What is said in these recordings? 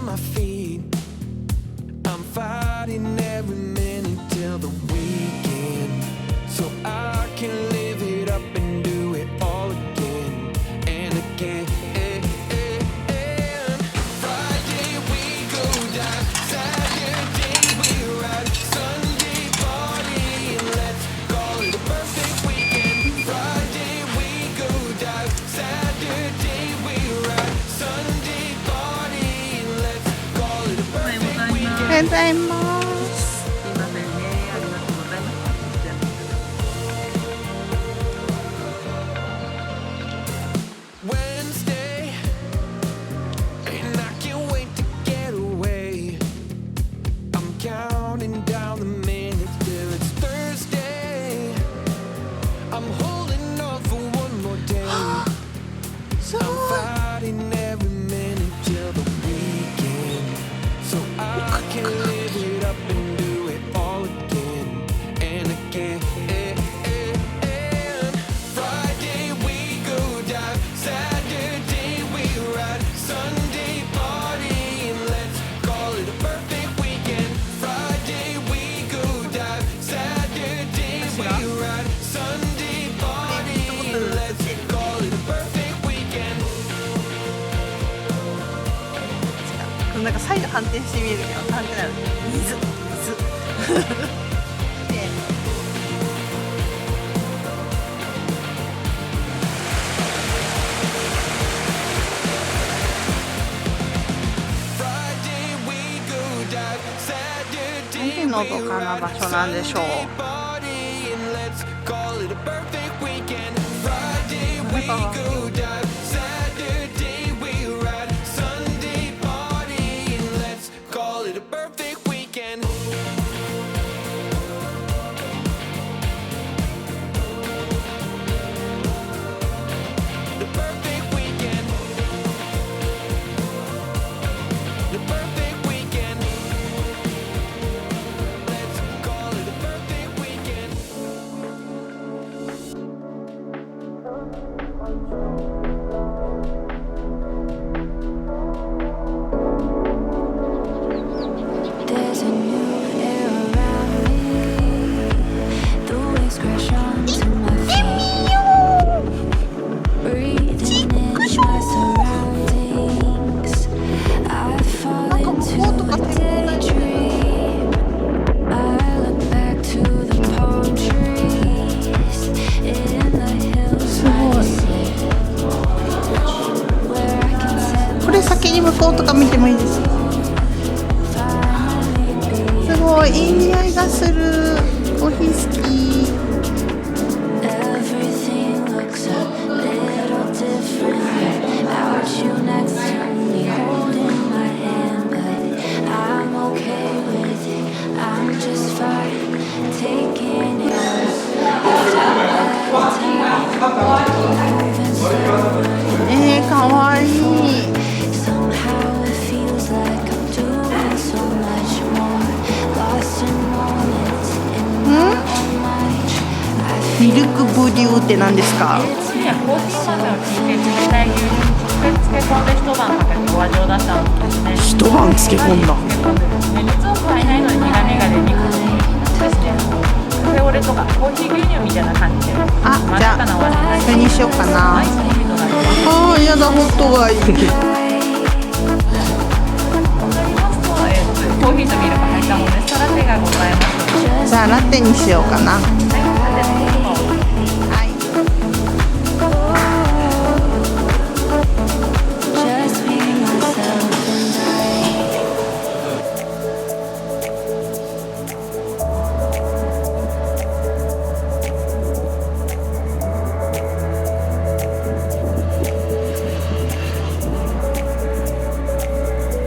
my feet. I'm fighting every minute till the weekend, so I can live it up and do it all again and again. Friday we go dive, Saturday we ride, Sunday party and let's call it a perfect weekend. Friday we go dive, Saturday we ride, Sunday party and let's call it a perfect weekend. おはようございます。すいませんね、ありがとうございます。Wednesday, and I can't wait to get away. I'm counting down the minutes till it's Thursday. I'm holding on for one more day. I'm fighting every minute till the weekend, so I can live it up and do it all again and again. Friday we go dive, Saturday we ride, Sunday party and let's call it a perfect weekend. Friday we go dive, Saturday we ride, Sunday party and let's call it a perfect weekend. なんか再度反転してみるけど、反転なる。水。で、Friday we go dive, Saturday 何のどかな場所なんでしょう。 party and let's call it a perfect weekend. Friday we go dive, Saturday we ride, Sunday party and let's call it a perfect weekend. The perfect weekend. The perfect weekend. Let's call it a perfect weekend. There's a new air around me. The waves crash onto my feet. Breathing in my surroundings. I fall into a daydream. I look back to the palm trees in the hills by the sea, where I can set これ先に向こうとか見てもいいですか。すごいいい匂いがする。コーヒー好き。 Everything looks a little different without you next to me, holding my hand, but I'm okay with it. I'm just fine taking it all. かわいい。 Somehow it feels like I'm doing so much more, lost in moments in my own mind. I ミルクボデューって何ですか。 ね、コーヒー豆をひいて冷たい牛乳に直接漬け込んで一晩かけてお味を出したんですね。一晩漬け込んだ。漬け込んでですね、熱を加えないのに苦味が出にくいですね。カフェオレとかコーヒー牛乳みたいな感じで、あ、じゃあなお味になります。それにしようかな。アイスの日となります。ああ、やだ、ホットがいい。そうなりますと、コーヒーとミルク入ったものでストラテがございます。じゃあラテにしようかな。はい、ラテの方。はい。 just me, myself, and I.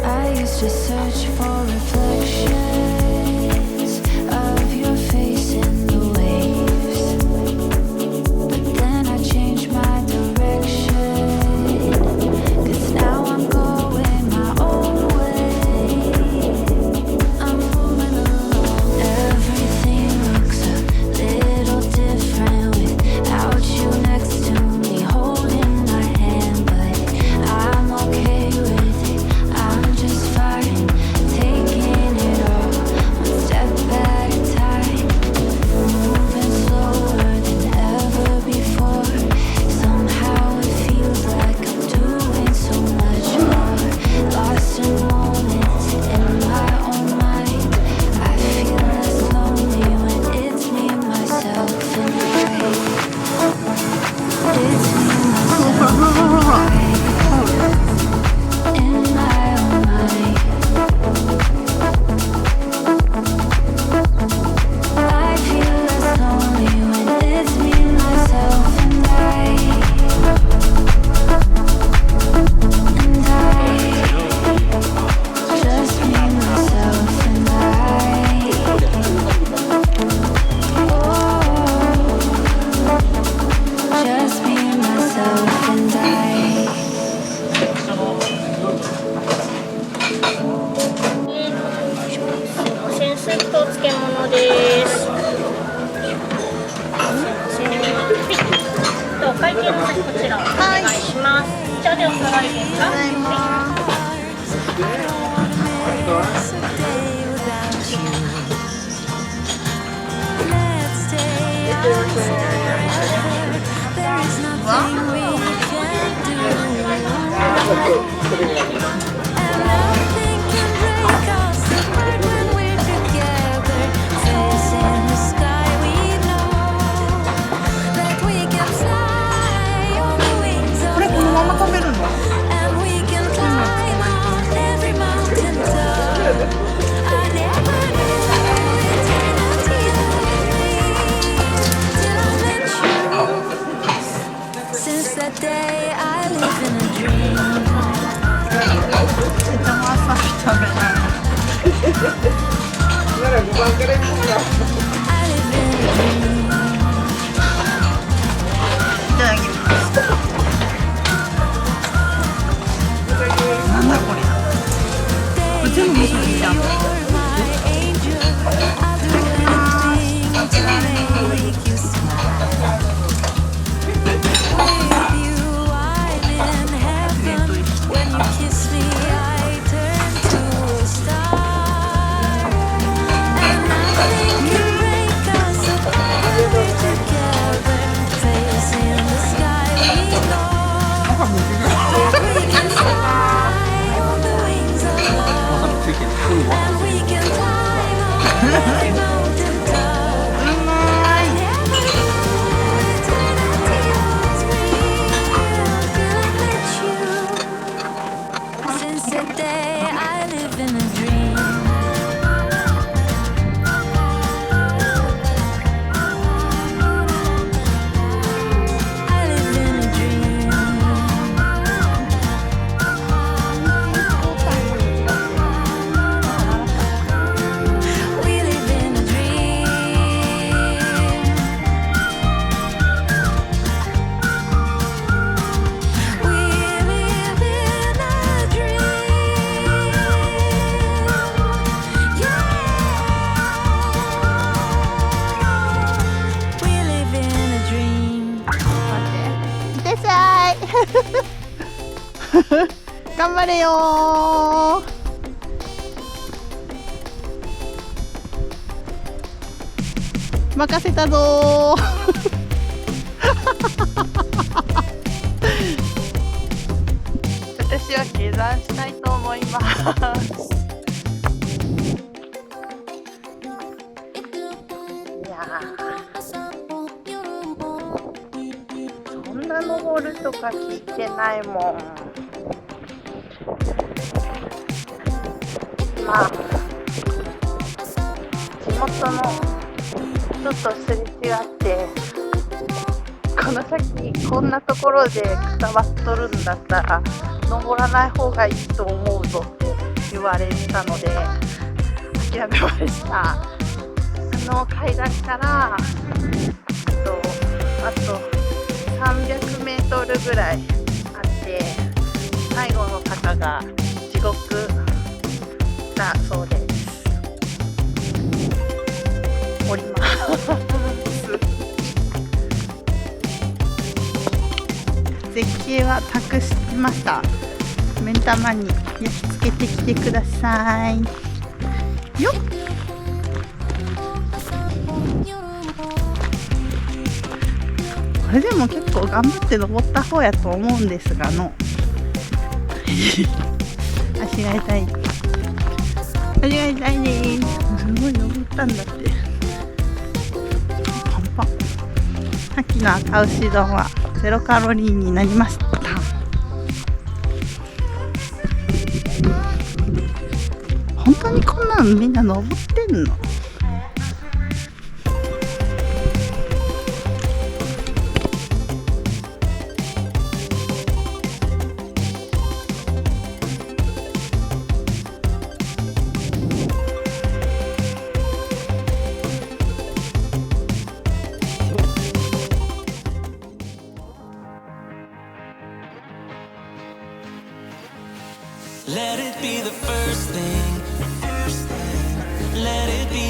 I used to search for reflections of your face in the waves, but then I changed my direction, 'cause now I'm going my own way. I'm moving along. Everything looks a little different without you next to me, holding my hand, but I'm okay with it. I'm just fine わりですか？ございます。 Miss a day without you. Let's stay on forever. There is nothing we can do. And nothing can break us apart when we're together. Facing the sky, we know that we can fly on the wings これ of このまま love. 食べるの？ And we can climb on every mountain top. I never knew eternity would be till I met you. Since that day, I live in a dream. じゃあ朝日食べない。 I live in a dream. いただきます。なんだこれ。全部味噌汁じゃん。 You're my angel. I'll do anything to make you smile. With you, I'm in heaven. When you kiss me, I turn to a star. And nothing can break us apart when we're together. Facing the sky, we know that we can fly on the wings of love. And we can climb on every mountain top. うま I い。 never knew eternity was real till I met you. Since that day, I live in a dream. I live in a dream. We live in a dream. We live in a dream. Yeah. We live in a dream. いってらっしゃい。頑張れよー。任せたぞー。私は下山したいと思います。いやー、そんな登るとか聞いてないもん。まあ地元の人とすれ違ってこの先こんなところでくたばっとるんだったら登らない方がいいと思うぞって言われたので諦めました。階段からあと300メートルぐらいあって最後の坂が地獄だそうです。降ります。絶景は託しました。目ん玉に焼き付けてきてくださいよっ。これでも結構頑張って登った方やと思うんですがの足が痛い。足が痛いね。すごい登ったんだって。パンパン。さっきの赤牛丼は0カロリーになりました。本当にこんなんみんな登ってんのLet it be the first thing. Let it be